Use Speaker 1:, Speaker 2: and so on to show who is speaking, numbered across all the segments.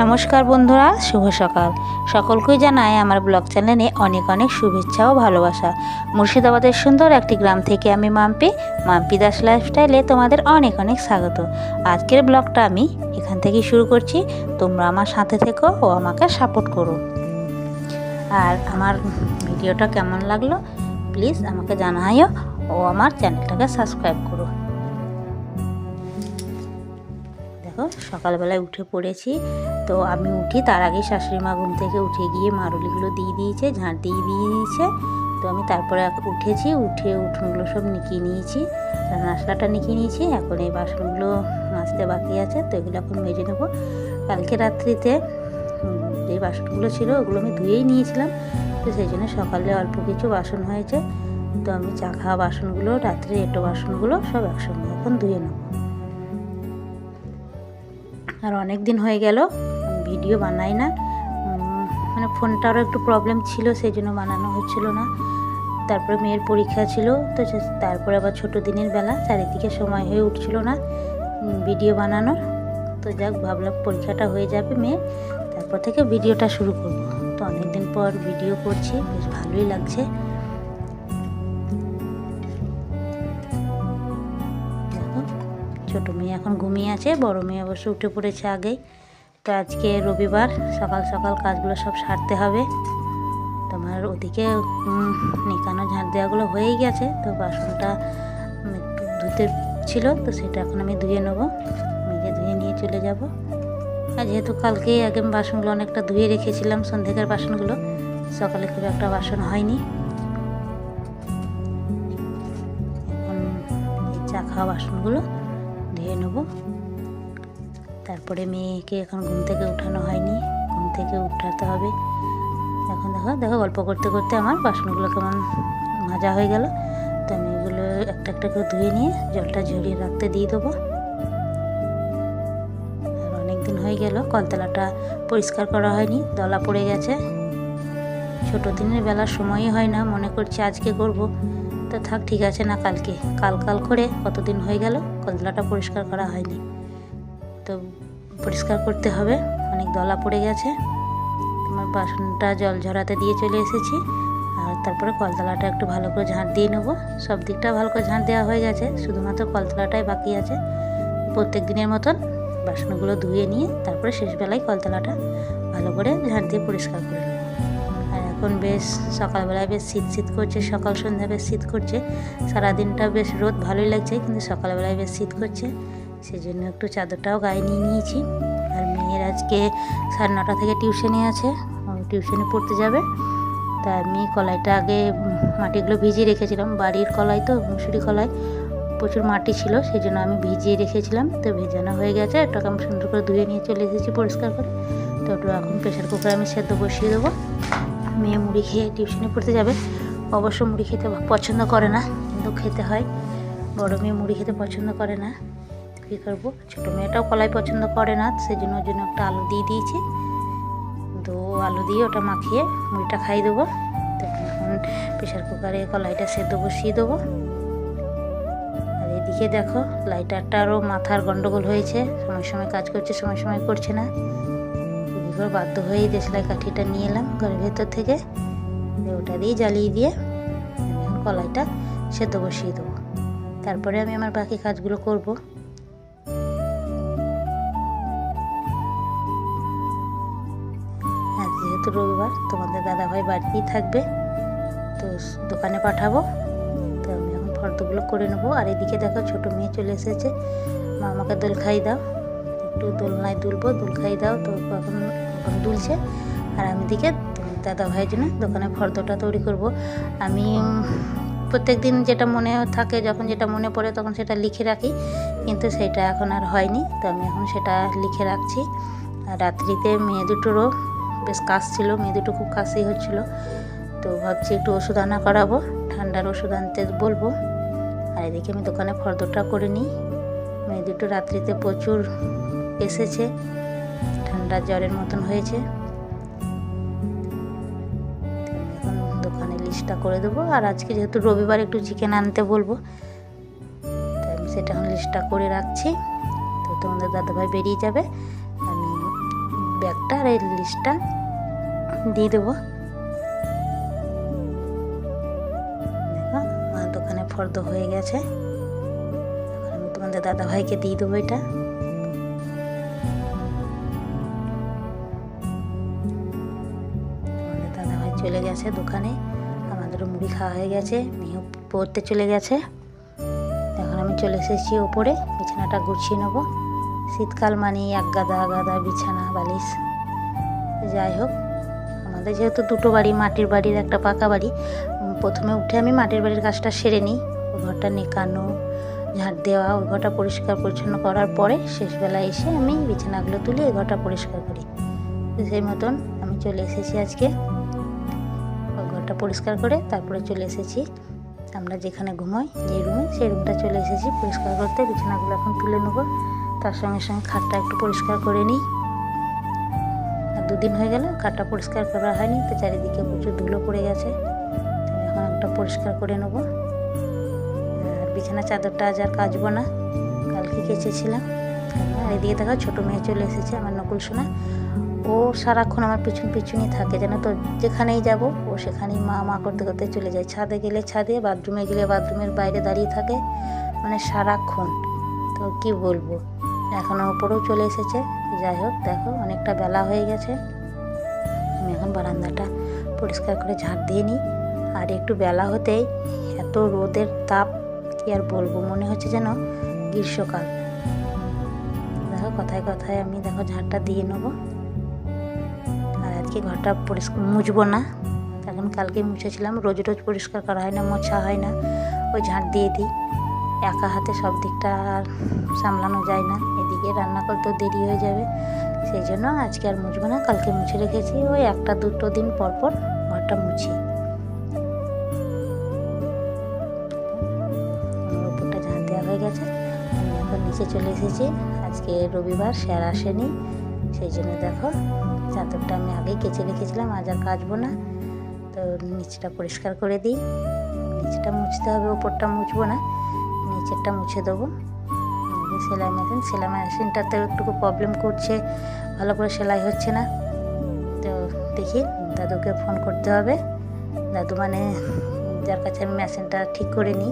Speaker 1: নমস্কার বন্ধুরা, শুভ সকাল। সকলকেই জানাই আমার ব্লগ চ্যানেলে অনেক অনেক শুভেচ্ছা ও ভালোবাসা। মুর্শিদাবাদের সুন্দর একটি গ্রাম থেকে আমি মাম্পি দাস লাইফস্টাইলে তোমাদের অনেক অনেক স্বাগত। আজকের ব্লগটা আমি এখান থেকেই শুরু করছি। তোমরা আমার সাথে থেকো ও আমাকে সাপোর্ট করো। আর আমার ভিডিওটা কেমন লাগলো প্লিজ আমাকে জানাইও ও আমার চ্যানেলটাকে সাবস্ক্রাইব করো। সকালবেলায় উঠে পড়েছি। তো আমি উঠি তার আগে শাশুড়ি মা ঘুম থেকে উঠে গিয়ে মারুলিগুলো দিয়ে দিয়েছে, ঝাঁট দিয়ে দিয়েছে। তো আমি তারপরে উঠেছি, উঠে উঠোনগুলো সব নিকিয়ে নিয়েছি, নাশলাটা নিকিয়ে নিয়েছি। এখন এই বাসনগুলো মাজতে বাকি আছে, তো এগুলো এখন মেজে নেবো। কালকে রাত্রিতে যে বাসনগুলো ছিল ওগুলো আমি ধুয়েই নিয়েছিলাম, তো সেই জন্য সকালে অল্প কিছু বাসন হয়েছে। তো আমি চা খাওয়া বাসনগুলো, রাত্রে এঁটো বাসনগুলো সব একসঙ্গে এখন ধুয়ে নেবো। আর অনেক দিন হয়ে গেল ভিডিও বানাই না, মানে ফোনটারও একটু প্রবলেম ছিল, সেই জন্য বানানো হচ্ছিল না। তারপরে মেয়ের পরীক্ষা ছিল, তো তারপরে আবার ছোটো দিনের বেলা, চারিদিকে সময় হয়ে উঠছিল না ভিডিও বানানোর। তো যাক, ভাবলাম পরীক্ষাটা হয়ে যাবে মেয়ে, তারপর থেকে ভিডিওটা শুরু করব। তো অনেক দিন পর ভিডিও করছি, বেশ ভালোই লাগছে। ছোটো মেয়ে এখন ঘুমিয়ে আছে, বড় মেয়ে অবশ্য উঠে পড়েছে আগেই। তো আজকে রবিবার, সকাল সকাল কাজগুলো সব সারতে হবে। তোমার ওদিকে নিকানো ঝাঁট দেওয়াগুলো হয়েই গেছে, তো বাসনটা একটু ধুতে ছিল, তো সেটা এখন আমি ধুয়ে নেবো, মেয়েকে ধুয়ে নিয়ে চলে যাব। আর যেহেতু কালকে আগে বাসনগুলো অনেকটা ধুয়ে রেখেছিলাম, সন্ধ্যেকার বাসনগুলো, সকালে খুব একটা বাসন হয়নি। এখন এই চা খাওয়া বাসনগুলো ধুয়ে নেবো। তারপরে মেয়েকে এখন ঘুম থেকে উঠানো হয়নি, ঘুম থেকে উঠাতে হবে। এখন দেখো গল্প করতে করতে আমার বাসনগুলো কেমন মাজা হয়ে গেল। তো আমি এগুলো একটা একটা করে ধুয়ে নিয়ে জলটা ঝরিয়ে রাখতে দিয়ে দেবো। আর অনেক দিন হয়ে গেল কলতলাটা পরিষ্কার করা হয়নি, দলা পড়ে গেছে। ছোটো দিনের বেলার সময়ই হয় না, মনে করছি আজকে করব, তো থাক ঠিক আছে না কালকে, কাল করে কতদিন হয়ে গেল কলতলাটা পরিষ্কার করা হয়নি। তো পরিষ্কার করতে হবে, অনেক দলা পড়ে গেছে। তোমার বাসনটা জল ঝরাতে দিয়ে চলে এসেছি। আর তারপরে কলতলাটা একটু ভালো করে ঝাঁট দিয়ে নেবো। সব দিকটা ভালো করে ঝাঁট দেওয়া হয়ে গেছে, শুধুমাত্র কলতলাটাই বাকি আছে। প্রত্যেক দিনের মতন বাসনগুলো ধুয়ে নিয়ে তারপরে শেষবেলায় কলতলাটা ভালো করে ঝাঁট দিয়ে পরিষ্কার করে নেবো। আর এখন বেশ সকালবেলায় বেশ শীত করছে, সকাল সন্ধ্যা বেশ শীত করছে। সারাদিনটা বেশ রোদ ভালোই লাগছে, কিন্তু সকালবেলায় বেশ শীত করছে, সেই জন্য একটু চাদরটাও গায়ে নিয়ে নিয়েছি। আর মেয়ের আজকে 9:30 থেকে টিউশনে আছে, টিউশনে পড়তে যাবে। তা আমি কলাইটা আগে মাটিগুলো ভিজিয়ে রেখেছিলাম, বাড়ির কলাই তো, মুসুরি কলাই, প্রচুর মাটি ছিল, সেই জন্য আমি ভিজিয়ে রেখেছিলাম। তো ভেজানো হয়ে গেছে, ওটাকে আমি সুন্দর করে ধুয়ে নিয়ে চলে এসেছি পরিষ্কার করে। তো ওটা এখন প্রেশার কুকারে আমি সেদ্ধ বসিয়ে দেবো। মেয়ে মুড়ি খেয়ে টিউশনে পড়তে যাবে, অবশ্য মুড়ি খেতে পছন্দ করে না, কিন্তু খেতে হয়। বড় মেয়ে মুড়ি খেতে পছন্দ করে না, কী করবো। ছোটো মেয়েটাও কলাই পছন্দ করে না, সেই জন্য ওর জন্য একটা আলু দিয়ে দিয়েছি। তো আলু দিয়ে ওটা মাখিয়ে মুড়িটা খাইয়ে দেবো। তো এখন প্রেশার কুকারে কলাইটা সেদ্ধ বসিয়ে দেবো। আর এদিকে দেখো লাইটারটারও মাথার গন্ডগোল হয়েছে, সময় সময় কাজ করছে, সময় সময় করছে না। তো কী করে বাধ্য হয়েই দেশলাই কাঠিটা নিয়ে এলাম ঘরের ভেতর থেকে, ওটা দিয়ে জ্বালিয়ে দিয়ে আমি এখন কলাইটা সেদ্ধ বসিয়ে দেবো। তারপরে আমি আমার বাকি কাজগুলো করব। যেহেতু রবিবার, তোমাদের দাদাভাই বাড়িতেই থাকবে, তো দোকানে পাঠাবো। তো আমি এখন ফর্দগুলো করে নেবো। আর এদিকে দেখো ছোটো মেয়ে চলে এসেছে, মা আমাকে দোল খাই দাও, একটু দোলনায় দুলবো, দোল খাই দাও। তো এখন দুলছে। আর আমি দিকে দাদাভাইয়ের জন্য দোকানে ফর্দটা তৈরি করব। আমি প্রত্যেক দিন যেটা মনে থাকে, যখন যেটা মনে পড়ে তখন সেটা লিখে রাখি, কিন্তু সেটা এখন আর হয়নি। তো আমি এখন সেটা লিখে রাখছি। আর রাত্রিতে মেয়ে দুটোরও বেশ কাশ ছিল, মেয়ে দুটো খুব কাশি হচ্ছিলো, তো ভাবছি একটু ওষুধ আনা করাবো, ঠান্ডার ওষুধ আনতে বলবো। আর এদিকে আমি দোকানে ফর্দটা করে নিই। মেয়ে দুটো রাত্রিতে প্রচুর এসেছে, ঠান্ডার জ্বরের মতন হয়েছে। এখন দোকানে লিস্টটা করে দেবো। আর আজকে যেহেতু রবিবার একটু চিকেন আনতে বলবো, তাই আমি সেটা এখন লিস্টটা করে রাখছি। তো তোমাদের দাদাভাই বেরিয়ে যাবে, আমি ব্যাগ একটা আর এই লিস্টটা দিয়ে দেবো। দেখো আমার দোকানে ফর্দ হয়ে গেছে, আমি তোমাদের দাদাভাইকে দিয়ে দেবো এটা। তোমাদের দাদাভাই চলে গেছে দোকানে, আমাদেরও মুড়ি খাওয়া হয়ে গেছে, মেয়েও পড়তে চলে গেছে। এখন আমি চলে এসেছি ওপরে, বিছানাটা গুছিয়ে নেবো। শীতকাল মানেই এক গাদা গাদা বিছানা বালিশ। যাই হোক, আমাদের যেহেতু দুটো বাড়ি, মাটির বাড়ির একটা পাকা বাড়ি, প্রথমে উঠে আমি মাটির বাড়ির কাজটা সেরে নিই। ওই ঘরটা নেকানো, ঝাঁট দেওয়া, ওই ঘরটা পরিষ্কার পরিচ্ছন্ন করার পরে শেষবেলায় এসে আমি বিছানাগুলো তুলে ওই ঘরটা পরিষ্কার করি। সেই মতন আমি চলে এসেছি আজকে ওই ঘরটা পরিষ্কার করে। তারপরে চলে এসেছি আমরা যেখানে ঘুমোই, যে রুমে, সেই রুমটা চলে এসেছি পরিষ্কার করতে। বিছানাগুলো এখন তুলে নেবো, তার সঙ্গে সঙ্গে খাটটা একটু পরিষ্কার করে নিই। আর 2 দিন হয়ে গেল খাটটা পরিষ্কার করা হয়নি, তো চারিদিকে প্রচুর ধুলো পড়ে গেছে। এখন একটা পরিষ্কার করে নেবো। আর বিছানা চাদরটা আজ আর কাচবো না, কালকে কেচেছিলাম। আর এদিকে দেখো ছোটো মেয়ে চলে এসেছে, আমার নকুল সোনা। ও সারাক্ষণ আমার পিছন পিছনই থাকে, জানো তো। যেখানেই যাব ও সেখানেই মা মা করতে করতে চলে যায়। ছাদে গেলে ছাদে, বাথরুমে গেলে বাথরুমের বাইরে দাঁড়িয়ে থাকে, মানে সারাক্ষণ। তো কি বলবো, এখনও ওপরেও চলে এসেছে। যাই হোক, দেখো অনেকটা বেলা হয়ে গেছে। আমি এখন বারান্দাটা পরিষ্কার করে ঝাঁট দিয়ে নিই। আর একটু বেলা হতেই এত রোদের তাপ, কি আর বলবো, মনে হচ্ছে যেন গ্রীষ্মকাল। দেখো কথায় কথায় আমি দেখো ঝাঁটটা দিয়ে নেবো। আর আজকে ঘরটা পরিষ্কার মুছবো না, এখন কালকে মুছেছিলাম। রোজ রোজ পরিষ্কার করা হয় না, মোছা হয় না, ওই ঝাঁট দিয়ে দিই। একা হাতে সব দিকটা আর সামলানো যায় না, এদিকে রান্না করতেও দেরি হয়ে যাবে। সেই জন্য আজকে আর মুছবো না, কালকে মুছে রেখেছি। ওই 1-2 দিন পর পর ঘরটা মুছি। আমার উপরটা ঝাঁট দেওয়া হয়ে গেছে, আমি এখন নিচে চলে এসেছি। আজকে রবিবার, স্যার আসেনি, সেই জন্য দেখো চাদরটা আমি আগেই কেচে রেখেছিলাম, আজ আর কাচবো না। তো নিচটা পরিষ্কার করে দিই। নিচটা মুছতে হবে, ওপরটা মুছবো না, নিচেরটা মুছে দেবো। সেলাই মেশিনটাতে একটু প্রবলেম করছে, ভালো করে সেলাই হচ্ছে না। তো দেখি দাদুকে ফোন করতে হবে। দাদু মানে যার কাছে আমি মেশিনটা ঠিক করে নিই,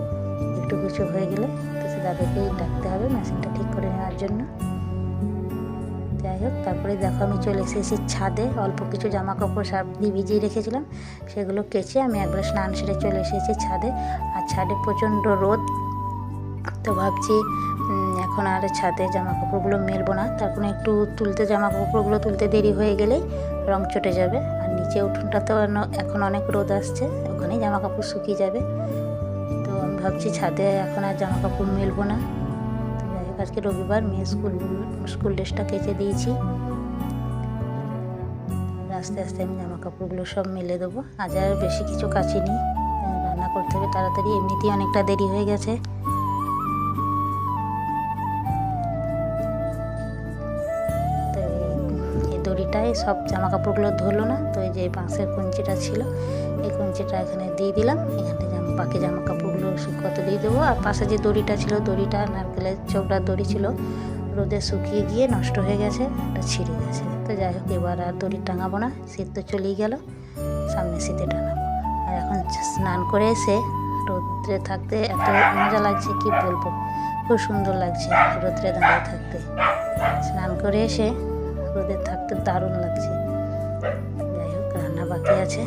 Speaker 1: একটু কিছু হয়ে গেলে তো সে দাদুকেই ডাকতে হবে মেশিনটা ঠিক করে নেওয়ার জন্য। যাই হোক, তারপরে দেখো আমি চলে এসেছি ছাদে। অল্প কিছু জামা কাপড় সার্ফ দিয়ে ভিজিয়ে রেখেছিলাম, সেগুলো কেচে আমি একবার স্নান সেরে চলে এসেছি ছাদে। আর ছাদে প্রচণ্ড রোদ, তো ভাবছি এখন আর ছাদে জামা কাপড়গুলো মেলবো না। তারপরে একটু জামা কাপড়গুলো তুলতে দেরি হয়ে গেলেই রং চটে যাবে। আর নিচে উঠোনটা তো এখন অনেক রোদ আসছে, ওখানেই জামা কাপড় শুকিয়ে যাবে। তো আমি ভাবছি ছাদে এখন আর জামা কাপড় মেলবো না। তো যাই হোক, আজকে রবিবার, মেয়ে স্কুল ড্রেসটা কেচে দিয়েছি। আস্তে আস্তে আমি জামা কাপড়গুলো সব মেলে দেবো। আজ আর বেশি কিছু কাচিনি, রান্না করতে হবে তাড়াতাড়ি, এমনিতেই অনেকটা দেরি হয়ে গেছে। দড়িটায় সব জামা কাপড়গুলো ধরলো না, তো এই যে বাঁশের কঞ্চিটা ছিল, এই কঞ্চিটা এখানে দিয়ে দিলাম। এখানে বাকি জামা কাপড়গুলো শুকোতে দিয়ে দেবো। আর পাশে যে দড়িটা ছিল, দড়িটা নারকেলের চৌড়ার দড়ি ছিল, রোদে শুকিয়ে গিয়ে নষ্ট হয়ে গেছে, ওটা ছিঁড়ে গেছে। তো যাই হোক, এবার আর দড়ি টাঙাবো না, শীত তো চলেই গেল, সামনে শীতে টাঙাবো। আর এখন স্নান করে এসে রোদ্রে থাকতে এত মজা লাগছে, কি বলবো, খুব সুন্দর লাগছে রোদ্রে দাঁড়িয়ে থাকতে। স্নান করে এসে রোদে থাকতে দারুণ লাগছে। যাই হোক, রান্না বাকি আছে।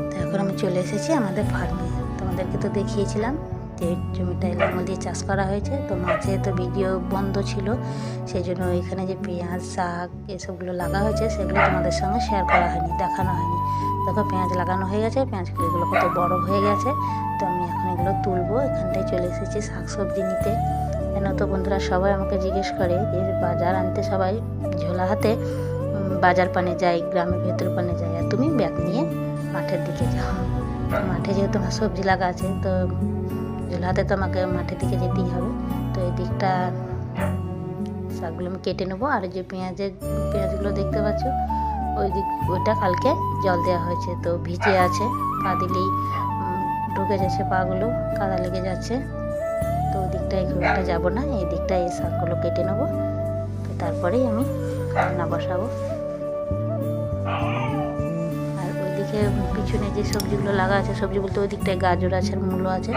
Speaker 1: তো এখন আমি চলে এসেছি আমাদের ফার্মে। তোমাদেরকে তো দেখিয়েছিলাম যে জমিটা লাঙল দিয়ে চাষ করা হয়েছে। তো মাঝে তো ভিডিও বন্ধ ছিল, সেই জন্য এখানে যে পেঁয়াজ, শাক এসবগুলো লাগা হয়েছে, সেগুলো তোমাদের সঙ্গে শেয়ার করা হয়নি, দেখানো হয়নি। দেখো পেঁয়াজ লাগানো হয়ে গেছে, পেঁয়াজগুলো এগুলো কত বড় হয়ে গেছে। তো আমি এখন এগুলো তুলবো। এখানটায় চলে এসেছি শাক সবজি নিতে। কেন তো বন্ধুরা সবাই আমাকে জিজ্ঞেস করে যে বাজার আনতে সবাই ঝোলা হাতে বাজার পানে যায়, গ্রামের ভেতর পানে যায়, আর তুমি ব্যাগ নিয়ে মাঠের দিকে যাও। মাঠে যেহেতু আমার সবজি লাগা আছে, তো ঝোলা হাতে তো আমাকে মাঠের দিকে যেতেই হবে। তো এই দিকটা শাকগুলো আমি কেটে নেবো। আর যে পেঁয়াজগুলো দেখতে পাচ্ছ, ওইটা কালকে জল দেওয়া হয়েছে, তো ভিজে আছে, পা দিলেই ঢুকে যাচ্ছে, পাগুলো কাদা লেগে যাচ্ছে। তো ওই দিকটায় খুব একটা যাবো না, এই দিকটায় এই শাকগুলো কেটে নেবো। তো তারপরেই আমি রান্না বসাবো। আর ওইদিকে পিছনে যে সবজিগুলো লাগা আছে, সবজি বলতে ওই দিকটায় গাজর আছে আর মূলো আছে,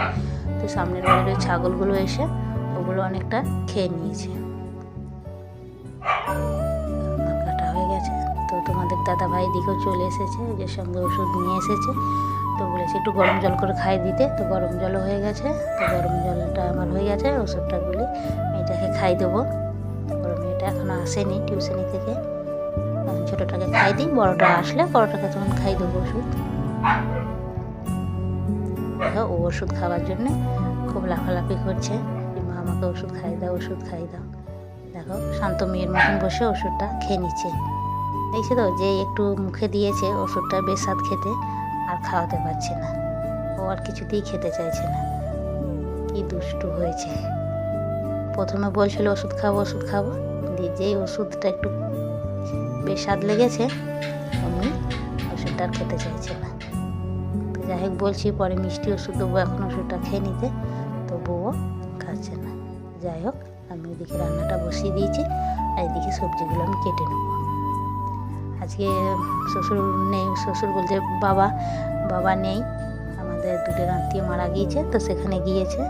Speaker 1: তো সামনের বাড়ির ওই ছাগলগুলো এসে ওগুলো অনেকটা খেয়ে নিয়েছে। কাটা হয়ে গেছে। তো তোমাদের দাদা ভাই দিকেও চলে এসেছে, যে সঙ্গে ওষুধ নিয়ে এসেছে, তো বলেছে একটু গরম জল করে খাই দিতে। তো গরম জলও হয়ে গেছে, তো গরম জলটা আমার হয়ে গেছে, ওষুধটা গুলি মেয়েটাকে খাই দেবো। বড় মেয়েটা এখনও আসেনি টিউশনি থেকে, ছোটোটাকে খাই দিই, বড়োটা আসলে বড়োটাকে তখন খাই দেবো ওষুধ। ও ওষুধ খাওয়ার জন্যে খুব লাফালাফি করছে, মা আমাকে ওষুধ খাই দাও, ওষুধ খাই দাও। দেখো শান্ত মেয়ের মতন বসে ওষুধটা খেয়ে নিচ্ছে। দেখছি তো, যে একটু মুখে দিয়েছে ওষুধটা বেশ স্বাদ খেতে, আর খাওয়াতে পারছে না, ও আর কিছুতেই খেতে চাইছে না। কি দুষ্টু হয়েছে। প্রথমে বলছিল ওষুধ খাবো ওষুধ খাবো, দিয়ে যেই ওষুধটা একটু বেশ স্বাদ লেগেছে অমনি ওষুধটা আর খেতে চাইছে না। তো যাই হোক বলছি পরে মিষ্টি ওষুধ দেবো, এখন ওষুধটা খেয়ে নিতে, তবুও খাচ্ছে না। যাই হোক আমি ওইদিকে রান্নাটা বসিয়ে দিয়েছি, আর এইদিকে সবজিগুলো আমি কেটে নেব। আজকে শ্বশুর নেই, শ্বশুর বলতে বাবা নেই, আমাদের দুটো আত্মীয় মারা গিয়েছে, তো সেখানে গিয়েছে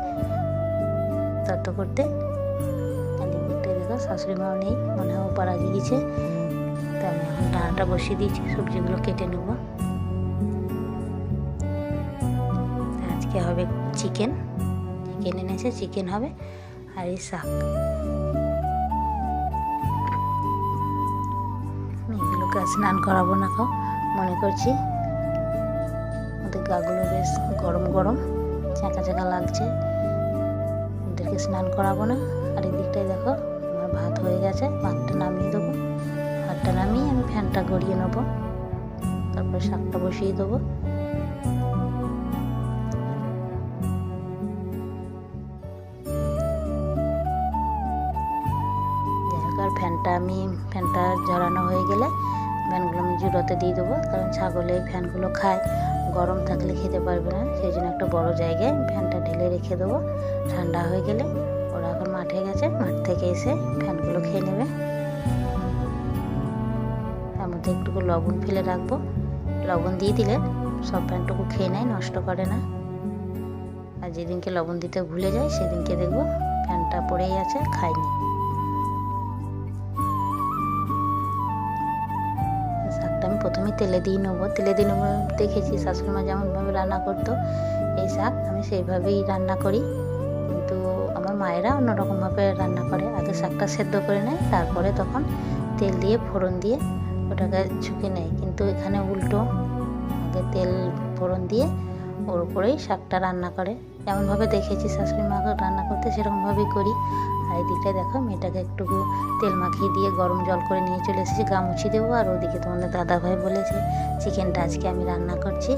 Speaker 1: তত্ত্ব করতে। দেখো শাশুড়ি মাও নেই, মনে হয় পাড়া গিয়েছে। তো আমি এখন রান্নাটা বসিয়ে দিয়েছি, সবজিগুলো কেটে নেব। আজকে হবে চিকেন এনেছে, চিকেন হবে, আর এই শাক। এগুলোকে স্নান করাবো না, মনে করছি ওদের গাগুলো বেশ গরম গরম চাকা চাকা লাগছে, ওদেরকে স্নান করাবো না। আর এই দিকটায় দেখো আমার ভাত হয়ে গেছে, ভাতটা নামিয়ে দেবো, ভাতটা নামিয়ে আমি ফ্যানটা গড়িয়ে নেবো, তারপর শাকটা বসিয়ে দেবো। আর ফ্যানটা ঝরানো হয়ে গেলে ফ্যানগুলো আমি জুড়োতে দিয়ে দেবো, কারণ ছাগলে ফ্যানগুলো খায়, গরম থাকলে খেতে পারবে না, সেই জন্য একটা বড় জায়গায় ফ্যানটা ঢেলে রেখে দেবো। ঠান্ডা হয়ে গেলে ওরা এখন মাঠে গেছে, মাঠ থেকে এসে ফ্যানগুলো খেয়ে নেবে। তার মধ্যে একটু লবণ ফেলে রাখবো, লবণ দিয়ে দিলে সব ফ্যানটুকু খেয়ে নেয়, নষ্ট করে না। আর যেদিনকে লবণ দিতে ভুলে যায় সেদিনকে দেখবো ফ্যানটা পড়েই আছে, খায়নি। আমি প্রথমে তেলে দিয়ে নেবো, দেখেছি শাশুড়ি মা যেমনভাবে রান্না করতো এই শাক, আমি সেইভাবেই রান্না করি। কিন্তু আমার মায়েরা অন্যরকমভাবে রান্না করে, আগে শাকটা সেদ্ধ করে নেয়, তারপরে তখন তেল দিয়ে ফোড়ন দিয়ে ওটাকে ঝুঁকে নেয়। কিন্তু এখানে উল্টো, আগে তেল ফোড়ন দিয়ে ওর উপরেই শাকটা রান্না করে। যেমনভাবে দেখেছি শাশুড়ি মাকে রান্না করতে সেরকমভাবেই করি। আর এই দিকটায় দেখো মেয়েটাকে একটু তেল মাখিয়ে দিয়ে গরম জল করে নিয়ে চলে এসেছি, গা মুছিয়ে দেবো। আর ওদিকে তোমাদের দাদাভাই বলেছে চিকেনটা আজকে আমি রান্না করছি,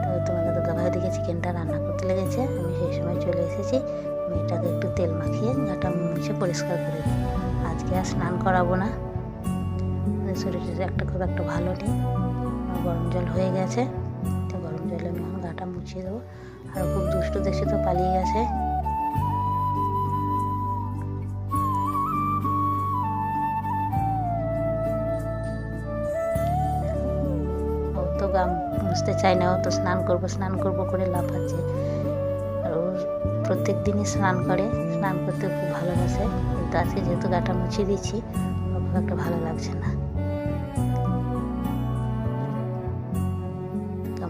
Speaker 1: তো তোমাদের দাদাভাই ওদিকে চিকেনটা রান্না করতে লেগেছে। আমি সেই সময় চলে এসেছি, মেয়েটাকে একটু তেল মাখিয়ে গাটা মুছে পরিষ্কার করে দিই। আজকে আর স্নান করাবো না, শরীরটা খুব একটা ভালো নেই। গরম জল হয়ে গেছে, তো গরম জলে আমি এখন গাটা মুছিয়ে দেবো। আর খুব দুষ্টু দেশে তো পালিয়ে গেছে। ও তো গা মুছতে চায় না, ও তো স্নান করবো করে লাফাচ্ছে। আর ও প্রত্যেক দিনই স্নান করতে খুব ভালোবাসে, কিন্তু আজকে যেহেতু গাটা মুছিয়ে দিচ্ছি ওর খুব একটা ভালো লাগছে না।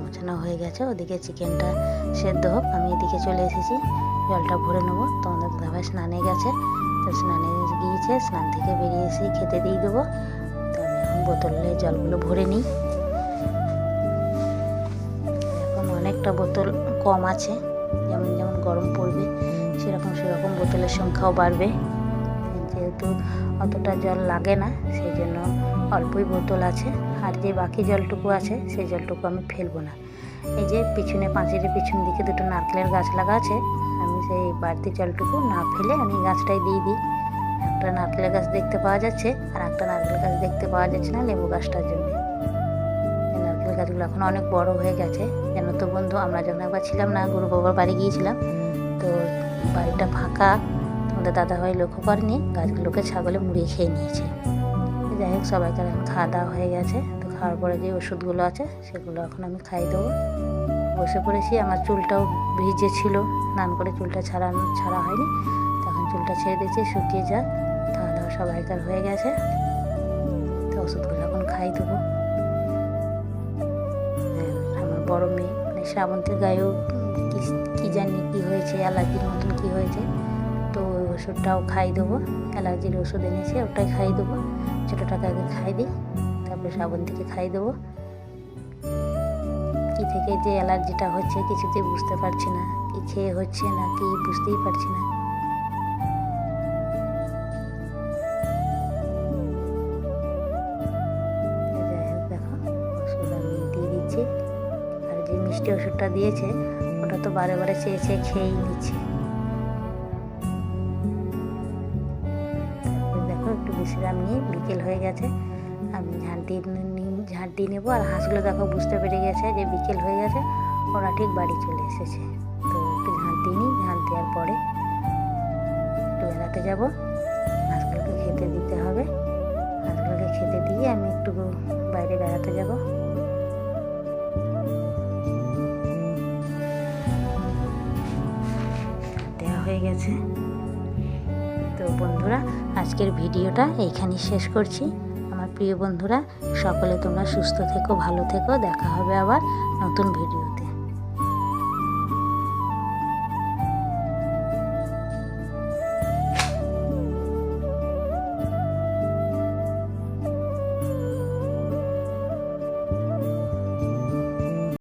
Speaker 1: মোছানো হয়ে গেছে, ওদিকে চিকেনটা সেদ্ধ হোক, আমি এদিকে চলে এসেছি, জলটা ভরে নেবো। তোমাদের দাদাভাই স্নানে গেছে, তো স্নানে গিয়েছে, স্নান থেকে বেরিয়ে এসেই খেতে দিয়ে দেবো। তো আমি এখন বোতলে জলগুলো ভরে নিই। এখন অনেকটা বোতল কম আছে, যেমন যেমন গরম পড়বে সেরকম বোতলের সংখ্যাও বাড়বে। যেহেতু অতটা জল লাগে না সেই জন্য অল্পই বোতল আছে। আর যে বাকি জলটুকু আছে সেই জলটুকু আমি ফেলবো না। এই যে পিছনে পাঁচিলের পিছন দিকে দুটো নারকেলের গাছ লাগা আছে, আমি সেই বাড়তি জলটুকু না ফেলে আমি গাছটাই দিয়ে দিই। একটা নারকেলের গাছ দেখতে পাওয়া যাচ্ছে, আর একটা নারকেল গাছ দেখতে পাওয়া যাচ্ছে না লেবু গাছটার জন্য। নারকেল গাছগুলো এখন অনেক বড় হয়ে গেছে। জানো তো বন্ধু, আমরা যখন একবার ছিলাম না, গুরু বাবার বাড়ি গিয়েছিলাম, তো বাড়িটা ফাঁকা, তো আমাদের দাদাভাই লক্ষ্য করেনি, গাছগুলোকে ছাগলে মুড়িয়ে খেয়ে নিয়েছে। যাই হোক, সবাইকার এখন খাওয়া দাওয়া হয়ে গেছে। তো খাওয়ার পরে যে ওষুধগুলো আছে সেগুলো এখন আমি খাইয়ে দেবো। বসে পড়েছি, আমার চুলটাও ভিজে ছিল, স্নান করে চুলটা ছাড়া হয়নি, তখন চুলটা ছেড়ে দিয়েছি, শুকিয়ে যাক। খাওয়া দাওয়া সবাইকার হয়ে গেছে, তো ওষুধগুলো এখন খাইয়ে দেবো। আমার বড় মেয়ে মানে শ্রাবন্তীর গায়েও কি জানি কি হয়েছে, অ্যালার্জির মতন কি হয়েছে, তো ওই ওষুধটাও খাইয়ে দেবো। অ্যালার্জির ওষুধ এনেছে, ওটাই খাইয়ে দেবো। ছোটোটাকে আগে খাই দিই, তারপরে শ্রাবন্তীকে খাইয়ে দেবো। কি থেকে যে অ্যালার্জিটা হচ্ছে কিছুতেই বুঝতে পারছি না, কি খেয়ে হচ্ছে না কি বুঝতেই পারছি না। যাই হোক, দেখো ওষুধ আমি দিয়ে দিচ্ছি। আর যে মিষ্টি ওষুধটা দিয়েছে ওটা তো বারে বারে চেয়ে চেয়ে খেয়েই নিচ্ছে। তারপরে দেখো একটু বিশ্রাম নিয়ে বিকেল হয়ে গেছে, আমি ঝাঁট দিয়ে নেবো। আর হাঁসগুলো দেখো বুঝতে পেরে গেছে যে বিকেল হয়ে গেছে, ওরা ঠিক বাড়ি চলে এসেছে। তো একটু ঝাঁট দিয়ে নিই, ঝাঁট দেওয়ার পরে একটু বেড়াতে যাবো। হাঁসগুলোকে খেতে দিতে হবে, হাঁসগুলোকে খেতে দিয়ে আমি একটু বাইরে বেড়াতে যাব। দেওয়া হয়ে গেছে। তো বন্ধুরা, আজকের ভিডিওটা এইখানেই শেষ করছি। আমার প্রিয় বন্ধুরা, সকলে তোমরা সুস্থ থেকো, ভালো থেকো। দেখা হবে আবার নতুন ভিডিওতে।